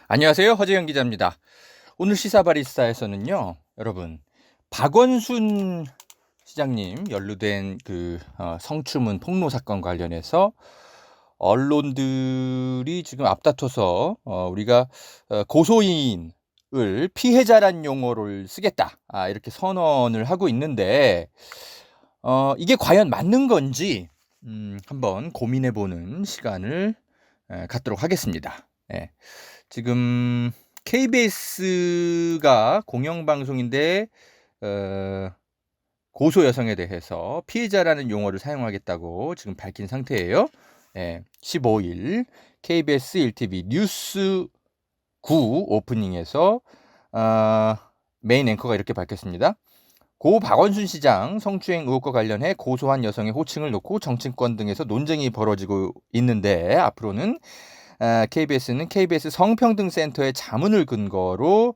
안녕하세요. 허재영 기자입니다. 오늘 시사바리스타에서는요, 여러분, 박원순 시장님 연루된 성추문 폭로 사건 관련해서 언론들이 지금 앞다퉈서 우리가 고소인을 피해자란 용어를 쓰겠다, 이렇게 선언을 하고 있는데 이게 과연 맞는 건지 한번 고민해보는 시간을 갖도록 하겠습니다. 예. 지금 KBS가 공영방송인데 고소 여성에 대해서 피해자라는 용어를 사용하겠다고 지금 밝힌 상태예요. 15일 KBS 1TV 뉴스 9 오프닝에서 메인 앵커가 이렇게 밝혔습니다. 고 박원순 시장 성추행 의혹과 관련해 고소한 여성의 호칭을 놓고 정치권 등에서 논쟁이 벌어지고 있는데, 앞으로는 KBS는 KBS 성평등센터의 자문을 근거로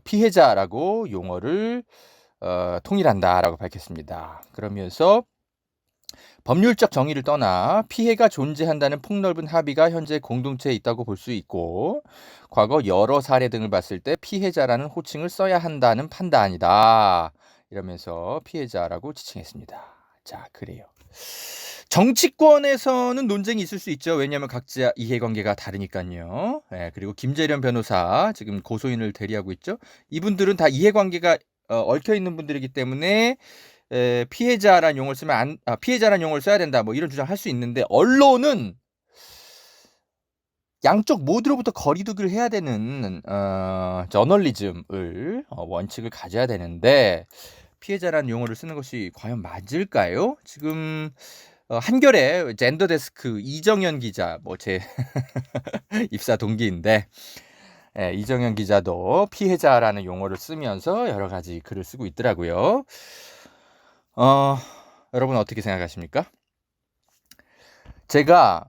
피해자라고 용어를 통일한다라고 밝혔습니다. 그러면서 법률적 정의를 떠나 피해가 존재한다는 폭넓은 합의가 현재 공동체에 있다고 볼 수 있고, 과거 여러 사례 등을 봤을 때 피해자라는 호칭을 써야 한다는 판단이다, 이러면서 피해자라고 지칭했습니다. 자, 그래요. 정치권에서는 논쟁이 있을 수 있죠. 왜냐하면 각자 이해관계가 다르니까요. 그리고 김재련 변호사 지금 고소인을 대리하고 있죠. 이분들은 다 이해관계가 얽혀 있는 분들이기 때문에 피해자란 용어를 쓰면 피해자란 용어를 써야 된다, 뭐 이런 주장을 할 수 있는데, 언론은 양쪽 모두로부터 거리두기를 해야 되는 저널리즘을 원칙을 가져야 되는데, 피해자란 용어를 쓰는 것이 과연 맞을까요? 지금 한겨레 젠더 데스크 이정현 기자, 뭐 제 입사 동기인데, 이정현 기자도 피해자라는 용어를 쓰면서 여러 가지 글을 쓰고 있더라고요. 여러분 어떻게 생각하십니까? 제가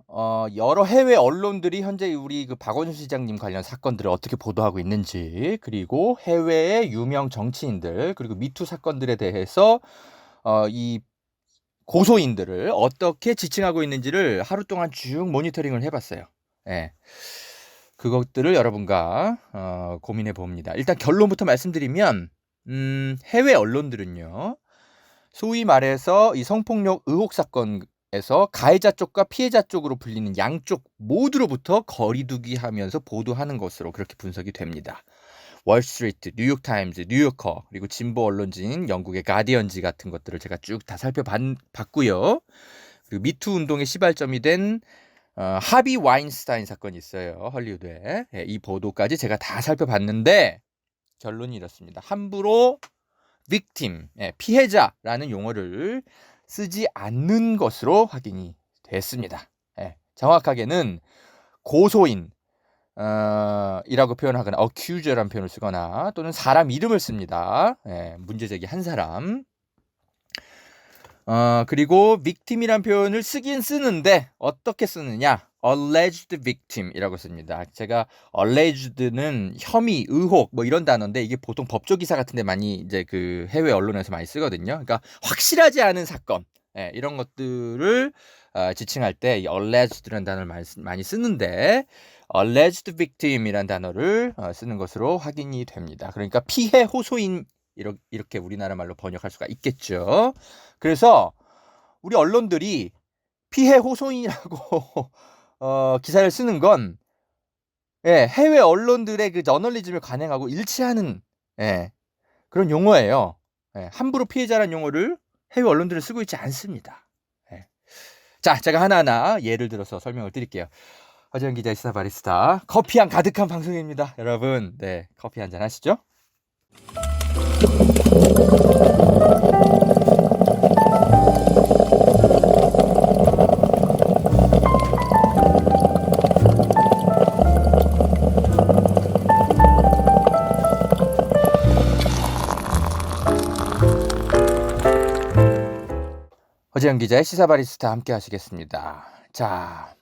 여러 해외 언론들이 현재 우리 박원순 시장님 관련 사건들을 어떻게 보도하고 있는지, 그리고 해외의 유명 정치인들, 그리고 미투 사건들에 대해서 이 고소인들을 어떻게 지칭하고 있는지를 하루 동안 쭉 모니터링을 해봤어요. 그것들을 여러분과 고민해 봅니다. 일단 결론부터 말씀드리면, 해외 언론들은요, 소위 말해서 이 성폭력 의혹 사건에서 가해자 쪽과 피해자 쪽으로 불리는 양쪽 모두로부터 거리두기 하면서 보도하는 것으로 그렇게 분석이 됩니다. 월스트리트, 뉴욕타임즈, 뉴요커, 그리고 진보 언론지인 영국의 가디언지 같은 것들을 제가 쭉 다 살펴봤고요. 그리고 미투 운동의 시발점이 된 하비 와인스타인 사건이 있어요, 헐리우드에. 이 보도까지 제가 다 살펴봤는데 결론이 이렇습니다. 함부로 victim, 피해자라는 용어를 쓰지 않는 것으로 확인이 됐습니다. 정확하게는 고소인 이라고 표현하거나 accuser라는 표현을 쓰거나, 또는 사람 이름을 씁니다. 문제 제기한 사람. 그리고 victim이란 표현을 쓰긴 쓰는데 어떻게 쓰느냐? alleged victim이라고 씁니다. 제가 alleged는 혐의, 의혹 뭐 이런 단어인데, 이게 보통 법조 기사 같은데 많이 이제 그 해외 언론에서 많이 쓰거든요. 그러니까 확실하지 않은 사건, 이런 것들을 지칭할 때 이 alleged라는 단어를 많이 쓰는데, alleged victim이라는 단어를 쓰는 것으로 확인이 됩니다. 그러니까 피해 호소인, 이렇게 우리나라 말로 번역할 수가 있겠죠. 그래서 우리 언론들이 피해 호소인이라고 기사를 쓰는 건 해외 언론들의 그 저널리즘을 관행하고 일치하는 그런 용어예요. 함부로 피해자라는 용어를 해외 언론들은 쓰고 있지 않습니다. 자, 제가 하나하나 예를 들어서 설명을 드릴게요. 허재영 기자의 시사바리스타, 커피향 가득한 방송입니다. 여러분, 커피 한잔 하시죠. 허재영 기자의 시사바리스타 함께 하시겠습니다. 자,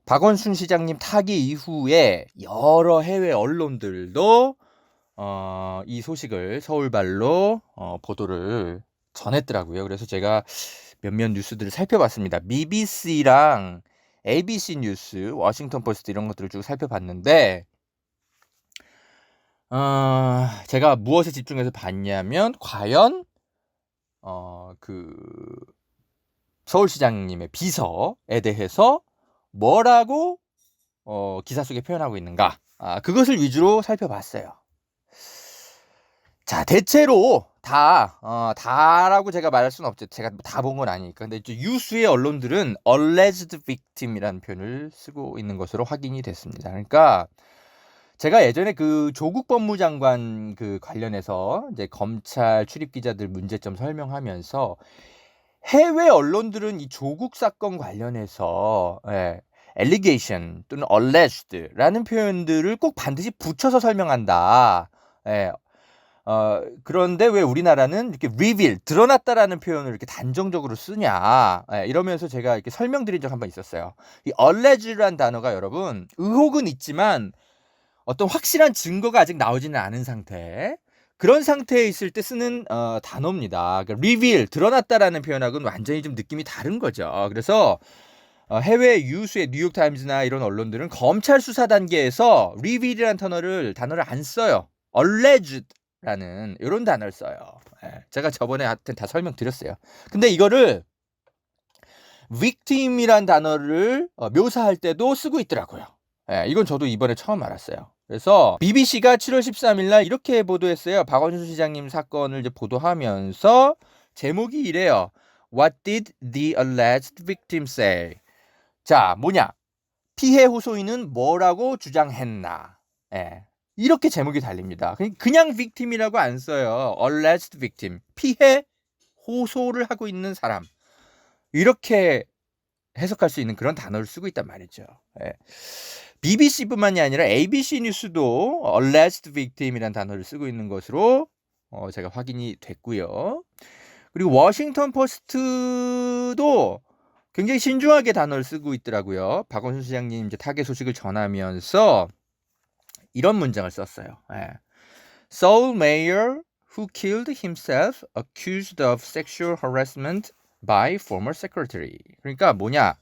박원순 시장님 타기 이후에 여러 해외 언론들도 이 소식을 서울발로 보도를 전했더라고요. 그래서 제가 몇몇 뉴스들을 살펴봤습니다. BBC랑 ABC 뉴스, 워싱턴 포스트 이런 것들을 쭉 살펴봤는데 제가 무엇에 집중해서 봤냐면 과연 그 서울시장님의 비서에 대해서 뭐라고 기사 속에 표현하고 있는가, 그것을 위주로 살펴봤어요. 자, 대체로 다라고 제가 말할 수는 없죠. 제가 다 본 건 아니니까. 근데 이제 유수의 언론들은 alleged victim이라는 표현을 쓰고 있는 것으로 확인이 됐습니다. 그러니까 제가 예전에 그 조국 법무장관 그 관련해서 이제 검찰 출입 기자들 문제점 설명하면서 해외 언론들은 이 조국 사건 관련해서 allegation 또는 alleged라는 표현들을 꼭 반드시 붙여서 설명한다. 그런데 왜 우리나라는 이렇게 reveal, 드러났다라는 표현을 이렇게 단정적으로 쓰냐, 이러면서 제가 이렇게 설명드린 적 한 번 있었어요. 이 alleged라는 단어가 여러분 의혹은 있지만 어떤 확실한 증거가 아직 나오지는 않은 상태, 그런 상태에 있을 때 쓰는 단어입니다. 그러니까 reveal, 드러났다라는 표현하고는 완전히 좀 느낌이 다른 거죠. 그래서 해외 유수의 뉴욕타임즈나 이런 언론들은 검찰 수사 단계에서 reveal이라는 단어를 안 써요. alleged라는 이런 단어를 써요. 제가 저번에 하여튼 다 설명드렸어요. 근데 이거를 victim이란 단어를 묘사할 때도 쓰고 있더라고요. 이건 저도 이번에 처음 알았어요. 그래서 BBC가 7월 13일 날 이렇게 보도했어요. 박원순 시장님 사건을 이제 보도하면서 제목이 이래요. What did the alleged victim say? 자, 뭐냐? 피해 호소인은 뭐라고 주장했나? 이렇게 제목이 달립니다. 그냥 victim이라고 안 써요. alleged victim. 피해 호소를 하고 있는 사람. 이렇게 해석할 수 있는 그런 단어를 쓰고 있단 말이죠. BBC뿐만이 아니라 ABC 뉴스도 alleged victim이라는 단어를 쓰고 있는 것으로 제가 확인이 됐고요. 그리고 워싱턴 포스트도 굉장히 신중하게 단어를 쓰고 있더라고요. 박원순 시장님 이제 타계 소식을 전하면서 이런 문장을 썼어요. Seoul mayor who killed himself accused of sexual harassment by former secretary. 그러니까 뭐냐?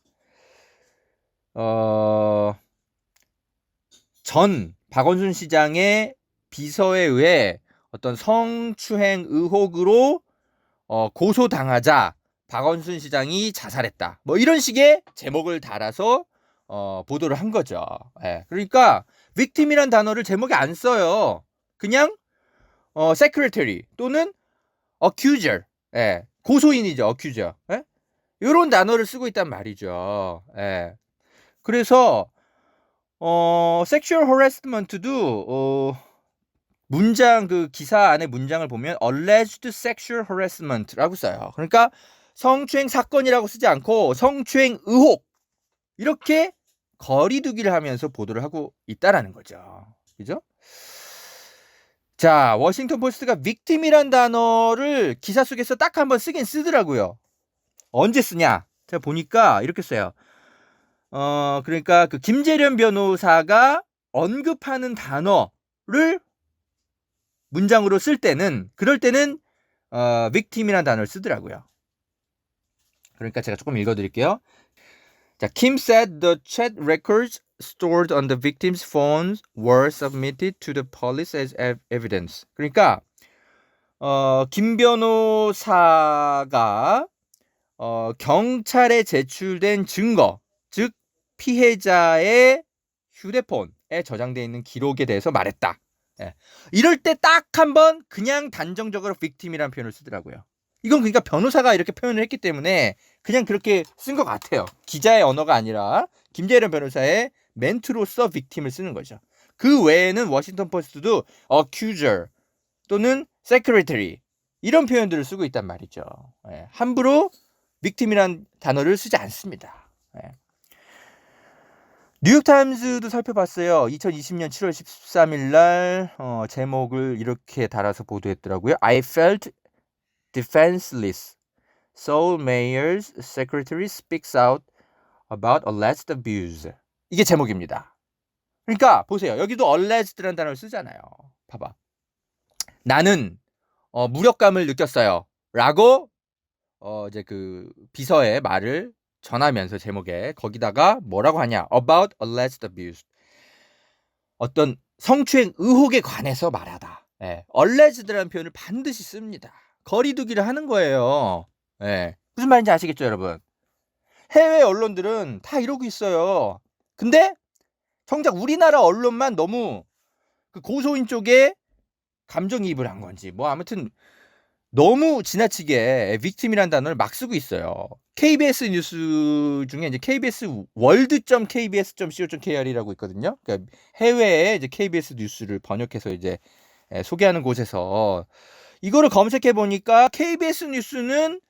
전 박원순 시장의 비서에 의해 어떤 성추행 의혹으로 고소당하자 박원순 시장이 자살했다. 뭐 이런 식의 제목을 달아서 보도를 한 거죠. 그러니까 victim이란 단어를 제목에 안 써요. 그냥 secretary 또는 accuser, 고소인이죠. accuser. 이런 단어를 쓰고 있단 말이죠. 그래서 sexual harassment도 문장 그 기사 안에 문장을 보면 alleged sexual harassment라고 써요. 그러니까 성추행 사건이라고 쓰지 않고 성추행 의혹, 이렇게 거리두기를 하면서 보도를 하고 있다라는 거죠. 그죠? 자, 워싱턴 포스트가 victim이란 단어를 기사 속에서 딱 한번 쓰긴 쓰더라고요. 언제 쓰냐? 제가 보니까 이렇게 써요. 그러니까 그 김재련 변호사가 언급하는 단어를 문장으로 쓸 때는, 그럴 때는 victim이라는 단어를 쓰더라고요. 그러니까 제가 조금 읽어드릴게요. 자, Kim said the chat records stored on the victim's phones were submitted to the police as evidence. 그러니까 김 변호사가 경찰에 제출된 증거, 즉 피해자의 휴대폰에 저장되어 있는 기록에 대해서 말했다. 이럴 때 딱 한번 그냥 단정적으로 victim이라는 표현을 쓰더라고요. 이건 그러니까 변호사가 이렇게 표현을 했기 때문에 그냥 그렇게 쓴 것 같아요. 기자의 언어가 아니라 김재련 변호사의 멘트로서 victim을 쓰는 거죠. 그 외에는 워싱턴 포스트도 accuser 또는 secretary 이런 표현들을 쓰고 있단 말이죠. 함부로 victim이란 단어를 쓰지 않습니다. 뉴욕타임즈도 살펴봤어요. 2020년 7월 13일 날 제목을 이렇게 달아서 보도했더라고요. I felt defenseless. Seoul mayor's secretary speaks out about alleged abuse. 이게 제목입니다. 그러니까 보세요. 여기도 alleged라는 단어를 쓰잖아요. 봐봐. 나는 무력감을 느꼈어요. 라고 이제 그 비서의 말을 전하면서 제목에 거기다가 뭐라고 하냐? About alleged abuse. 어떤 성추행 의혹에 관해서 말하다. 예. alleged라는 표현을 반드시 씁니다. 거리두기를 하는 거예요. 예. 무슨 말인지 아시겠죠, 여러분? 해외 언론들은 다 이러고 있어요. 근데 정작 우리나라 언론만 너무 그 고소인 쪽에 감정이입을 한 건지 뭐 아무튼 너무 지나치게 빅팀이라는 단어를 막 쓰고 있어요. KBS 뉴스 중에 이제 KBS world.kbs.co.kr이라고 있거든요. 그러니까 해외에 이제 KBS 뉴스를 번역해서 이제 소개하는 곳에서 이거를 검색해 보니까 KBS 뉴스는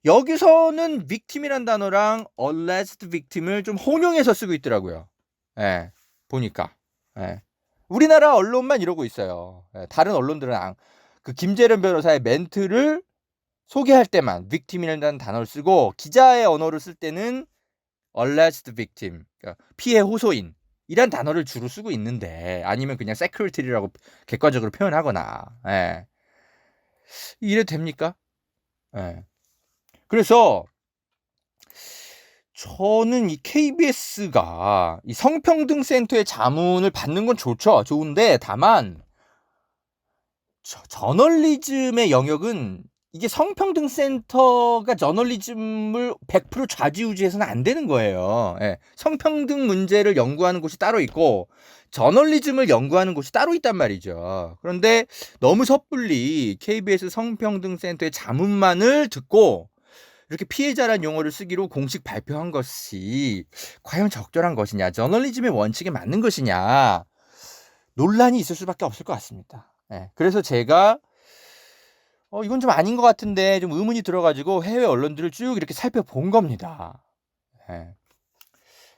여기서는 victim이란 단어랑 alleged victim을 좀 혼용해서 쓰고 있더라고요. 예, 보니까. 예. 우리나라 언론만 이러고 있어요. 예, 다른 언론들은 그 김재련 변호사의 멘트를 소개할 때만 victim이라는 단어를 쓰고 기자의 언어를 쓸 때는 alleged victim, 그러니까 피해 호소인 이란 단어를 주로 쓰고 있는데 아니면 그냥 secretary라고 객관적으로 표현하거나 예. 이래도 됩니까? 예. 그래서 저는 이 KBS가 이 성평등 센터의 자문을 받는 건 좋죠. 좋은데 다만 저널리즘의 영역은 이게 성평등 센터가 저널리즘을 100% 좌지우지해서는 안 되는 거예요. 예. 성평등 문제를 연구하는 곳이 따로 있고 저널리즘을 연구하는 곳이 따로 있단 말이죠. 그런데 너무 섣불리 KBS 성평등 센터의 자문만을 듣고 이렇게 피해자란 용어를 쓰기로 공식 발표한 것이 과연 적절한 것이냐, 저널리즘의 원칙에 맞는 것이냐 논란이 있을 수밖에 없을 것 같습니다. 예, 그래서 제가 이건 좀 아닌 것 같은데 좀 의문이 들어가지고 해외 언론들을 쭉 이렇게 살펴본 겁니다. 예.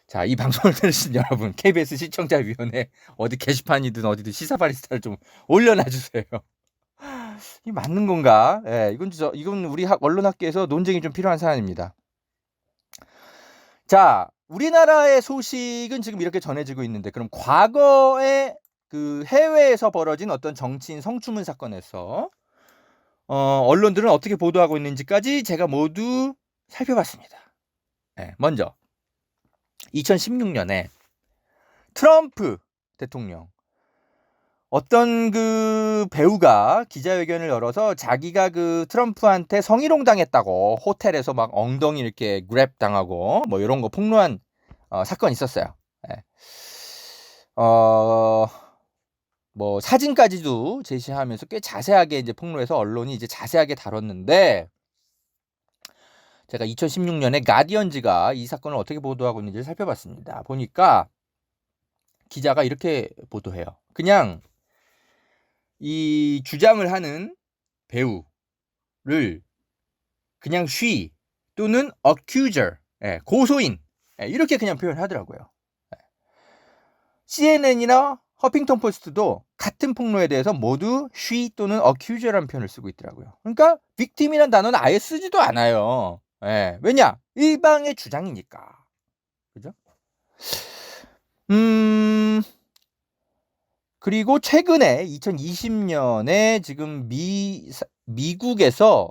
자, 이 방송을 들으신 여러분, KBS 시청자위원회 어디 게시판이든 어디든 시사바리스타를 좀 올려놔주세요. 이 맞는 건가? 예, 이건 우리 언론학계에서 논쟁이 좀 필요한 사안입니다. 자, 우리나라의 소식은 지금 이렇게 전해지고 있는데 그럼 과거에 그 해외에서 벌어진 어떤 정치인 성추문 사건에서 언론들은 어떻게 보도하고 있는지까지 제가 모두 살펴봤습니다. 네, 먼저 2016년에 트럼프 대통령 어떤 그 배우가 기자회견을 열어서 자기가 그 트럼프한테 성희롱 당했다고 호텔에서 막 엉덩이 이렇게 그랩 당하고 뭐 이런 거 폭로한 사건이 있었어요. 네. 뭐 사진까지도 제시하면서 꽤 자세하게 이제 폭로해서 언론이 이제 자세하게 다뤘는데 제가 2016년에 가디언즈가 이 사건을 어떻게 보도하고 있는지를 살펴봤습니다. 보니까 기자가 이렇게 보도해요. 그냥 이 주장을 하는 배우를 그냥 she 또는 accuser, 고소인 이렇게 그냥 표현하더라고요. CNN이나 허핑턴 포스트도 같은 폭로에 대해서 모두 she 또는 accuser라는 표현을 쓰고 있더라고요. 그러니까 victim이라는 단어는 아예 쓰지도 않아요. 왜냐? 일방의 주장이니까. 그죠? 그리고 최근에 2020년에 지금 미국에서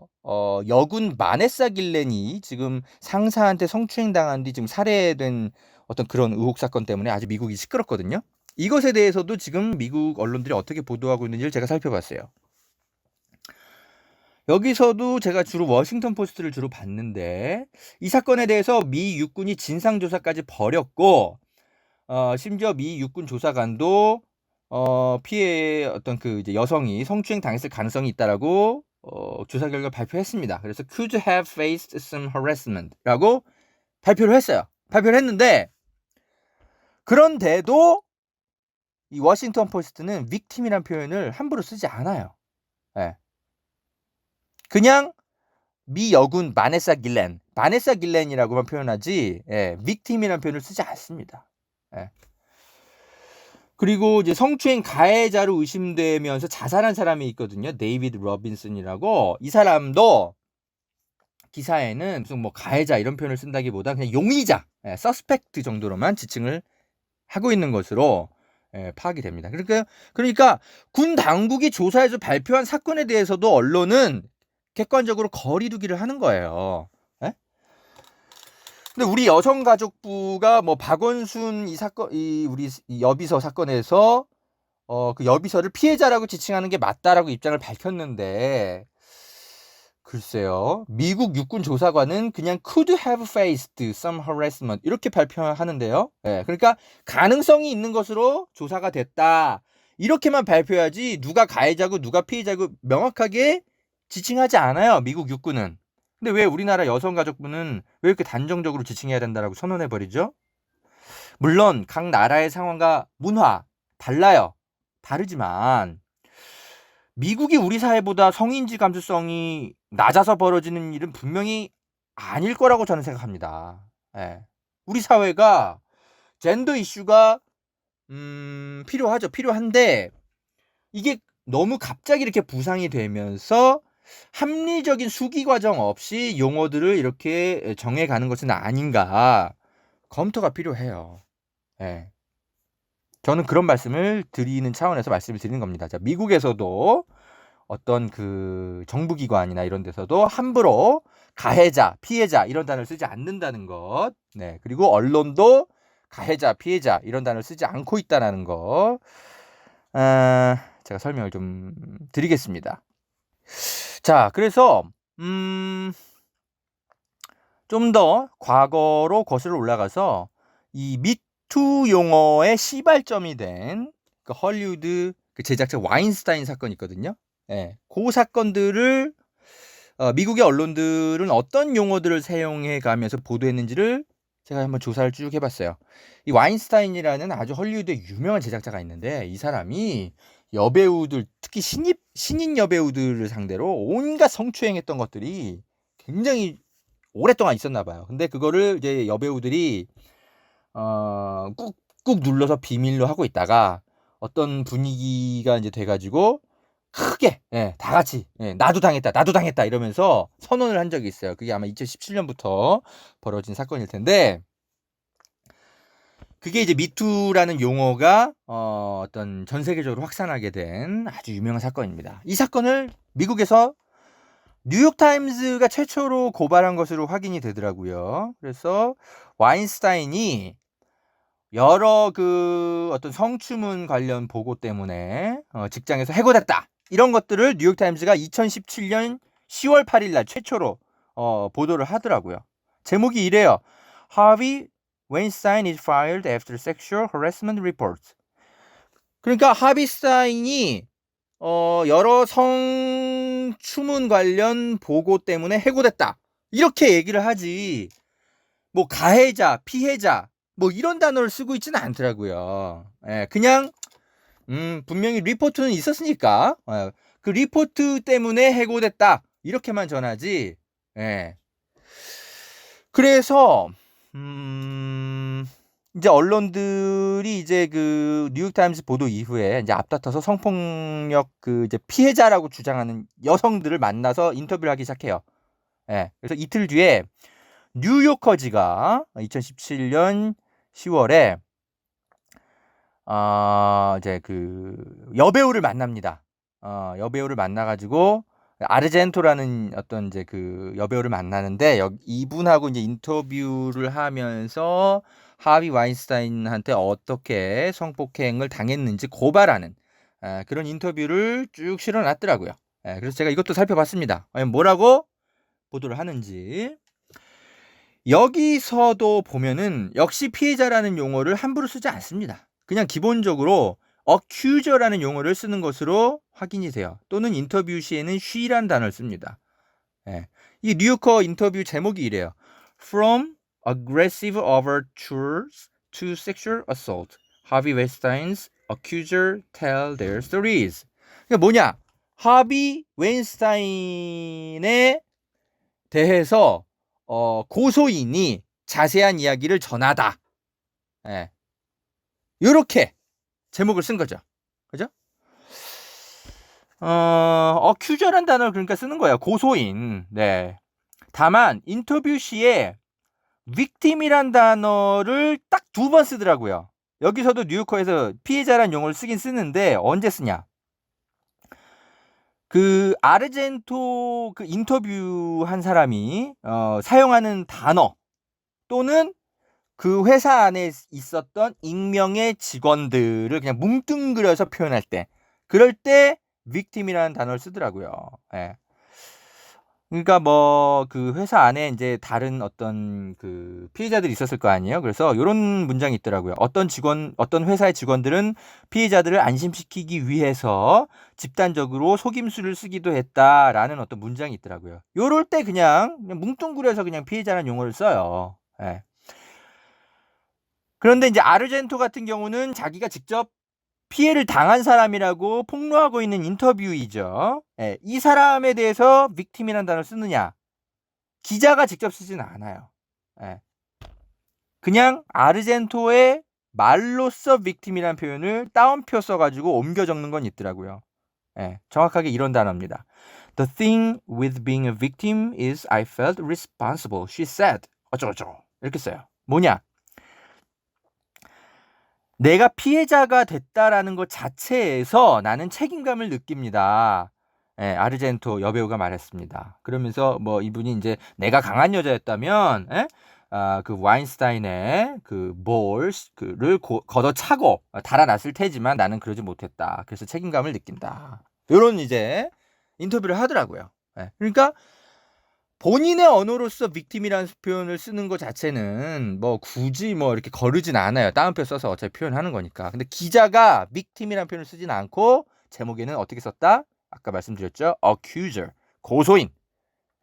여군 마네사 길렌이 지금 상사한테 성추행 당한 뒤 지금 살해된 어떤 그런 의혹 사건 때문에 아주 미국이 시끄럽거든요. 이것에 대해서도 지금 미국 언론들이 어떻게 보도하고 있는지를 제가 살펴봤어요. 여기서도 제가 주로 워싱턴 포스트를 주로 봤는데 이 사건에 대해서 미 육군이 진상조사까지 벌였고 심지어 미 육군 조사관도 피해의 어떤 그 이제 여성이 성추행 당했을 가능성이 있다라고 조사 결과 발표했습니다. 그래서 could have faced some harassment라고 발표를 했어요. 발표를 했는데 그런데도 이 워싱턴 포스트는 victim이란 표현을 함부로 쓰지 않아요. 예. 그냥 미 여군 마네사 길렌이라고만 표현하지 victim이란 표현을 쓰지 않습니다. 예. 그리고 이제 성추행 가해자로 의심되면서 자살한 사람이 있거든요. 데이비드 로빈슨이라고. 이 사람도 기사에는 무슨 뭐 가해자 이런 표현을 쓴다기보다 그냥 용의자, 서스펙트 정도로만 지칭을 하고 있는 것으로 파악이 됩니다. 그러니까 군 당국이 조사해서 발표한 사건에 대해서도 언론은 객관적으로 거리두기를 하는 거예요. 근데 우리 여성가족부가 뭐 박원순 이 사건, 우리 이 여비서 사건에서 그 여비서를 피해자라고 지칭하는 게 맞다라고 입장을 밝혔는데, 글쎄요. 미국 육군 조사관은 그냥 could have faced some harassment 이렇게 발표하는데요. 예, 그러니까 가능성이 있는 것으로 조사가 됐다. 이렇게만 발표하지 누가 가해자고 누가 피해자고 명확하게 지칭하지 않아요. 미국 육군은. 근데 왜 우리나라 여성가족부는 왜 이렇게 단정적으로 지칭해야 된다라고 선언해버리죠? 물론 각 나라의 상황과 문화 달라요. 다르지만 미국이 우리 사회보다 성인지 감수성이 낮아서 벌어지는 일은 분명히 아닐 거라고 저는 생각합니다. 예. 우리 사회가 젠더 이슈가 필요하죠. 필요한데 이게 너무 갑자기 이렇게 부상이 되면서 합리적인 수기 과정 없이 용어들을 이렇게 정해가는 것은 아닌가, 검토가 필요해요. 예. 저는 그런 말씀을 드리는 차원에서 말씀을 드리는 겁니다. 자, 미국에서도 어떤 그 정부기관이나 이런 데서도 함부로 가해자, 피해자 이런 단어를 쓰지 않는다는 것. 네. 그리고 언론도 가해자, 피해자 이런 단어를 쓰지 않고 있다는 거. 제가 설명을 좀 드리겠습니다. 자, 그래서 좀 더 과거로 거슬러 올라가서 이 미투 용어의 시발점이 된 그 헐리우드 그 제작자 와인스타인 사건이 있거든요. 예, 그 사건들을 미국의 언론들은 어떤 용어들을 사용해 가면서 보도했는지를 제가 한번 조사를 쭉 해봤어요. 이 와인스타인이라는 아주 헐리우드의 유명한 제작자가 있는데 이 사람이 여배우들, 특히 신인 여배우들을 상대로 온갖 성추행했던 것들이 굉장히 오랫동안 있었나 봐요. 근데 그거를 이제 여배우들이 꾹꾹 눌러서 비밀로 하고 있다가 어떤 분위기가 이제 돼가지고 크게 다 같이 나도 당했다 이러면서 선언을 한 적이 있어요. 그게 아마 2017년부터 벌어진 사건일 텐데, 그게 이제 미투라는 용어가 어떤 전 세계적으로 확산하게 된 아주 유명한 사건입니다. 이 사건을 미국에서 뉴욕타임즈가 최초로 고발한 것으로 확인이 되더라고요. 그래서 와인스타인이 여러 그 어떤 성추문 관련 보고 때문에 직장에서 해고됐다, 이런 것들을 뉴욕타임즈가 2017년 10월 8일 날 최초로 보도를 하더라고요. 제목이 이래요. Harvey Weinstein is fired after sexual harassment reports. 그러니까 하비스타인이 여러 성추문 관련 보고 때문에 해고됐다, 이렇게 얘기를 하지 뭐 가해자, 피해자 뭐 이런 단어를 쓰고 있지는 않더라고요. 예, 그냥 분명히 리포트는 있었으니까 그 리포트 때문에 해고됐다 이렇게만 전하지. 예. 그래서 이제 언론들이 이제 그 뉴욕타임스 보도 이후에 이제 앞다퉈서 성폭력 그 이제 피해자라고 주장하는 여성들을 만나서 인터뷰를 하기 시작해요. 예. 그래서 이틀 뒤에 뉴요커지가 2017년 10월에 이제 그 여배우를 만납니다. 여배우를 만나가지고 아르젠토라는 어떤 이제 그 여배우를 만나는데 이분하고 이제 인터뷰를 하면서 하비 와인스타인한테 어떻게 성폭행을 당했는지 고발하는 그런 인터뷰를 쭉 실어놨더라고요. 그래서 제가 이것도 살펴봤습니다. 뭐라고 보도를 하는지. 여기서도 보면은 역시 피해자라는 용어를 함부로 쓰지 않습니다. 그냥 기본적으로 accuser라는 용어를 쓰는 것으로 확인이 돼요. 또는 인터뷰 시에는 she란 단어를 씁니다. 이 뉴요커 인터뷰 제목이 이래요. From aggressive overtures to sexual assault, Harvey Weinstein's accuser tell their stories. 그러니까 뭐냐? 하비 웨인스타인에 대해서 고소인이 자세한 이야기를 전하다. 이렇게 제목을 쓴 거죠. 그죠? accuser란 단어를 그러니까 쓰는 거예요. 고소인. 네. 다만 인터뷰 시에 victim이란 단어를 딱 2번 쓰더라고요. 여기서도 뉴요커에서 피해자란 용어를 쓰긴 쓰는데 언제 쓰냐? 그 아르젠토 그 인터뷰한 사람이 사용하는 단어, 또는 그 회사 안에 있었던 익명의 직원들을 그냥 뭉뚱그려서 표현할 때, 그럴 때 victim이라는 단어를 쓰더라고요. 예. 그러니까 뭐 그 회사 안에 이제 다른 어떤 그 피해자들이 있었을 거 아니에요. 그래서 요런 문장이 있더라고요. 어떤 회사의 직원들은 피해자들을 안심시키기 위해서 집단적으로 속임수를 쓰기도 했다라는 어떤 문장이 있더라고요. 요럴 때 그냥 뭉뚱그려서 그냥 피해자라는 용어를 써요. 예. 그런데 이제 아르젠토 같은 경우는 자기가 직접 피해를 당한 사람이라고 폭로하고 있는 인터뷰이죠. 예, 이 사람에 대해서 victim이라는 단어를 쓰느냐? 기자가 직접 쓰진 않아요. 예. 그냥 아르젠토의 말로써 victim이라는 표현을 따옴표 써가지고 옮겨 적는 건 있더라고요. 예, 정확하게 이런 단어입니다. The thing with being a victim is I felt responsible, she said. 어쩌고저쩌고 이렇게 써요. 뭐냐? 내가 피해자가 됐다라는 것 자체에서 나는 책임감을 느낍니다. 예, 아르젠토 여배우가 말했습니다. 그러면서 뭐 이분이 이제 내가 강한 여자였다면, 예? 그 와인스타인의 그 볼을 걷어차고 달아났을 테지만 나는 그러지 못했다. 그래서 책임감을 느낀다. 이런 이제 인터뷰를 하더라고요. 예, 그러니까 본인의 언어로서 victim이라는 표현을 쓰는 것 자체는 뭐 굳이 뭐 이렇게 거르진 않아요. 따옴표 써서 어차피 표현하는 거니까. 근데 기자가 victim이라는 표현을 쓰진 않고 제목에는 어떻게 썼다? 아까 말씀드렸죠. accuser, 고소인.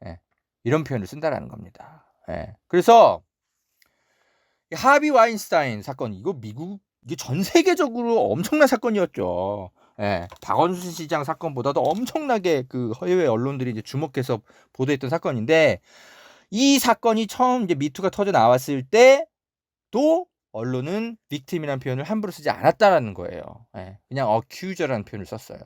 예, 이런 표현을 쓴다라는 겁니다. 예, 그래서 하비 와인스타인 사건, 이거 이게 전 세계적으로 엄청난 사건이었죠. 예, 박원순 시장 사건보다도 엄청나게 그 해외 언론들이 이제 주목해서 보도했던 사건인데, 이 사건이 처음 이제 미투가 터져 나왔을 때도 언론은 victim이라는 표현을 함부로 쓰지 않았다라는 거예요. 예, 그냥 accuser라는 표현을 썼어요.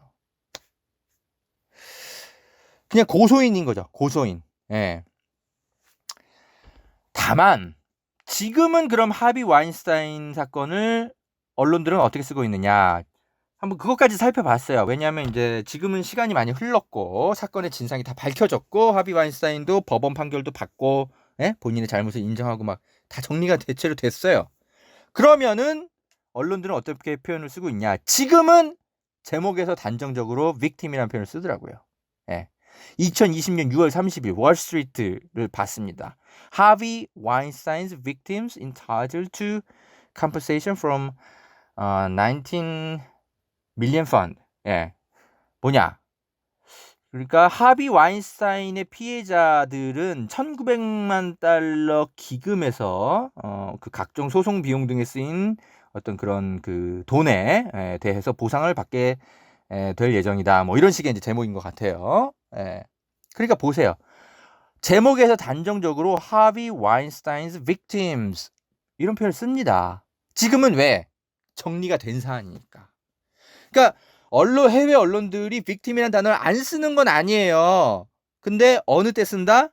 그냥 고소인인 거죠. 고소인. 예. 다만 지금은 그럼 하비 와인스타인 사건을 언론들은 어떻게 쓰고 있느냐? 한번 그것까지 살펴봤어요. 왜냐하면 이제 지금은 시간이 많이 흘렀고 사건의 진상이 다 밝혀졌고 하비 와인스타인도 법원 판결도 받고, 예? 본인의 잘못을 인정하고 막 다 정리가 대체로 됐어요. 그러면은 언론들은 어떻게 표현을 쓰고 있냐? 지금은 제목에서 단정적으로 victim이라는 표현을 쓰더라고요. 예. 2020년 6월 30일 월스트리트를 봤습니다. Harvey Weinstein's victims entitled to compensation from 19 million fund. 예. 뭐냐? 그러니까 하비 와인스타인의 피해자들은 1900만 달러 기금에서 그 각종 소송 비용 등에 쓰인 어떤 그런 그 돈에 대해서 보상을 받게 될 예정이다. 뭐 이런 식의 이제 제목인 것 같아요. 예. 그러니까 보세요. 제목에서 단정적으로 하비 와인스타인's victims 이런 표현을 씁니다. 지금은 왜? 정리가 된 사안이니까. 그러니까 해외 언론들이 victim이라는 단어를 안 쓰는 건 아니에요. 근데 어느 때 쓴다?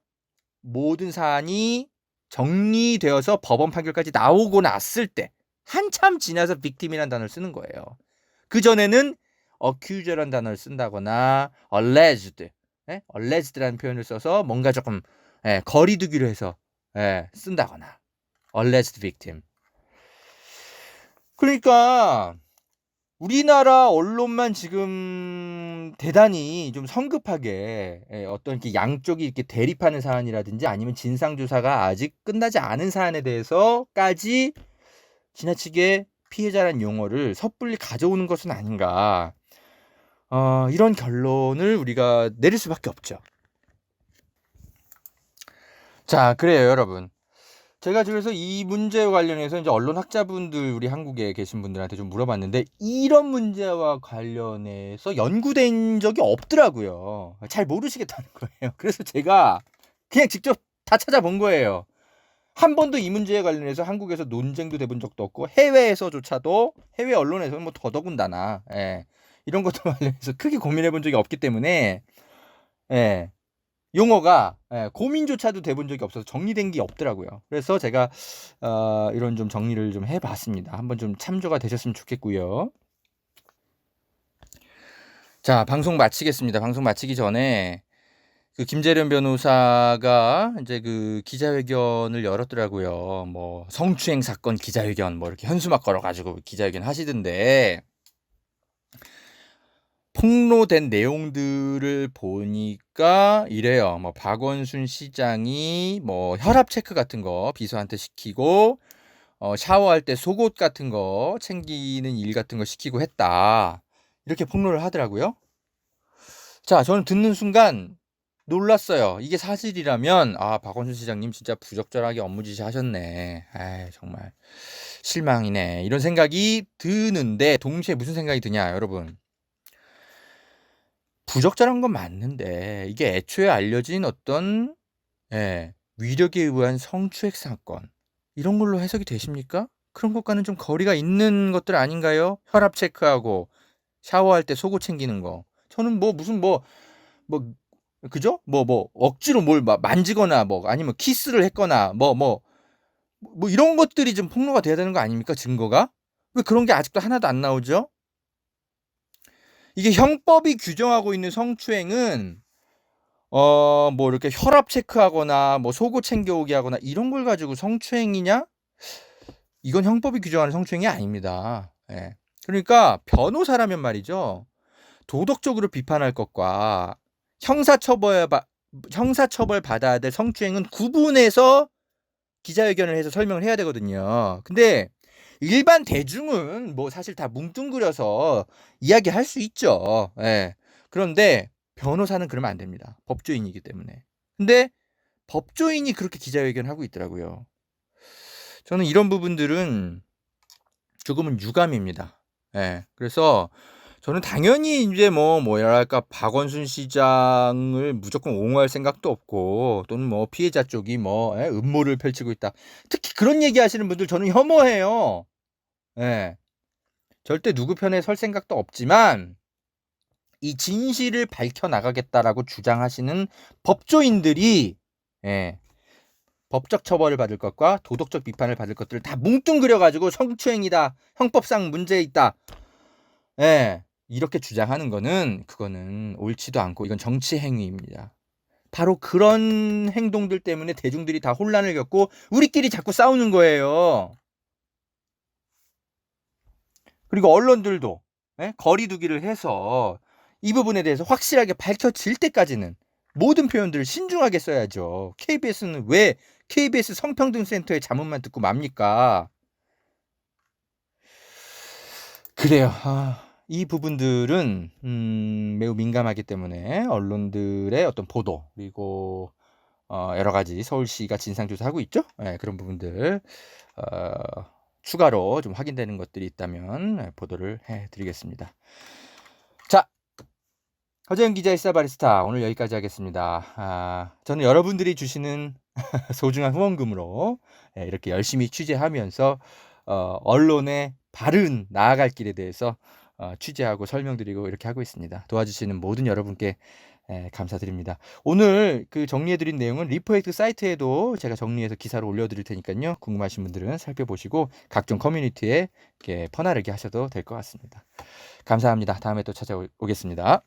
모든 사안이 정리되어서 법원 판결까지 나오고 났을 때, 한참 지나서 victim이라는 단어를 쓰는 거예요. 그전에는 accuser라는 단어를 쓴다거나 alleged, alleged라는 표현을 써서 뭔가 조금 거리두기로 해서 쓴다거나 alleged victim. 그러니까 우리나라 언론만 지금 대단히 좀 성급하게 어떤 이렇게 양쪽이 이렇게 대립하는 사안이라든지 아니면 진상조사가 아직 끝나지 않은 사안에 대해서까지 지나치게 피해자란 용어를 섣불리 가져오는 것은 아닌가. 이런 결론을 우리가 내릴 수밖에 없죠. 자, 그래요, 여러분. 제가 그래서 이 문제와 관련해서 이제 언론 학자분들, 우리 한국에 계신 분들한테 좀 물어봤는데, 이런 문제와 관련해서 연구된 적이 없더라고요. 잘 모르시겠다는 거예요. 그래서 제가 그냥 직접 다 찾아본 거예요. 한 번도 이 문제에 관련해서 한국에서 논쟁도 돼본 적도 없고, 해외에서조차도, 해외 언론에서는 뭐 더더군다나, 이런 것도 관련해서 크게 고민해 본 적이 없기 때문에, 용어가 고민조차도 돼본 적이 없어서 정리된 게 없더라고요. 그래서 제가 이런 좀 정리를 좀 해봤습니다. 한번 좀 참조가 되셨으면 좋겠고요. 자, 방송 마치겠습니다. 방송 마치기 전에 그 김재련 변호사가 이제 그 기자회견을 열었더라고요. 뭐 성추행 사건 기자회견 뭐 이렇게 현수막 걸어 가지고 기자회견 하시던데 폭로된 내용들을 보니까 이래요. 뭐 박원순 시장이 뭐 혈압 체크 같은 거 비서한테 시키고 샤워할 때 속옷 같은 거 챙기는 일 같은 거 시키고 했다. 이렇게 폭로를 하더라고요. 자, 저는 듣는 순간 놀랐어요. 이게 사실이라면 박원순 시장님 진짜 부적절하게 업무 지시하셨네. 정말 실망이네. 이런 생각이 드는데 동시에 무슨 생각이 드냐, 여러분. 부적절한 건 맞는데 이게 애초에 알려진 어떤 위력에 의한 성추행 사건 이런 걸로 해석이 되십니까? 그런 것과는 좀 거리가 있는 것들 아닌가요? 혈압 체크하고 샤워할 때 속옷 챙기는 거. 저는 뭐 무슨 뭐 그죠? 뭐 억지로 뭘 만지거나 뭐 아니면 키스를 했거나 뭐 이런 것들이 좀 폭로가 돼야 되는 거 아닙니까? 증거가? 왜 그런 게 아직도 하나도 안 나오죠? 이게 형법이 규정하고 있는 성추행은 뭐 이렇게 혈압 체크하거나 뭐 속옷 챙겨오게 하거나 이런 걸 가지고 성추행이냐? 이건 형법이 규정하는 성추행이 아닙니다. 예. 그러니까 변호사라면 말이죠. 도덕적으로 비판할 것과 형사처벌 받아야 될 성추행은 구분해서 기자회견을 해서 설명을 해야 되거든요. 근데 일반 대중은 뭐 사실 다 뭉뚱그려서 이야기할 수 있죠. 예. 그런데 변호사는 그러면 안 됩니다. 법조인이기 때문에. 근데 법조인이 그렇게 기자회견을 하고 있더라고요. 저는 이런 부분들은 조금은 유감입니다. 예. 그래서 저는 당연히 이제 뭐랄까 박원순 시장을 무조건 옹호할 생각도 없고 또는 뭐 피해자 쪽이 음모를 펼치고 있다. 특히 그런 얘기하시는 분들 저는 혐오해요. 예. 절대 누구 편에 설 생각도 없지만 이 진실을 밝혀 나가겠다라고 주장하시는 법조인들이 법적 처벌을 받을 것과 도덕적 비판을 받을 것들을 다 뭉뚱그려 가지고 성추행이다. 형법상 문제 있다. 이렇게 주장하는 그거는 옳지도 않고 이건 정치 행위입니다. 바로 그런 행동들 때문에 대중들이 다 혼란을 겪고 우리끼리 자꾸 싸우는 거예요. 그리고 언론들도 거리 두기를 해서 이 부분에 대해서 확실하게 밝혀질 때까지는 모든 표현들을 신중하게 써야죠. KBS는 왜 KBS 성평등센터의 자문만 듣고 맙니까? 그래요. 이 부분들은 매우 민감하기 때문에 언론들의 어떤 보도 그리고 여러 가지 서울시가 진상조사하고 있죠. 그런 부분들 추가로 좀 확인되는 것들이 있다면 보도를 해드리겠습니다. 자, 허재영 기자의 시사바리스타 오늘 여기까지 하겠습니다. 저는 여러분들이 주시는 소중한 후원금으로 이렇게 열심히 취재하면서 언론의 바른 나아갈 길에 대해서 취재하고 설명드리고 이렇게 하고 있습니다. 도와주시는 모든 여러분께 감사드립니다. 오늘 그 정리해드린 내용은 리포액트 사이트에도 제가 정리해서 기사로 올려드릴 테니까요. 궁금하신 분들은 살펴보시고 각종 커뮤니티에 이렇게 퍼나르게 하셔도 될 것 같습니다. 감사합니다. 다음에 또 찾아오겠습니다.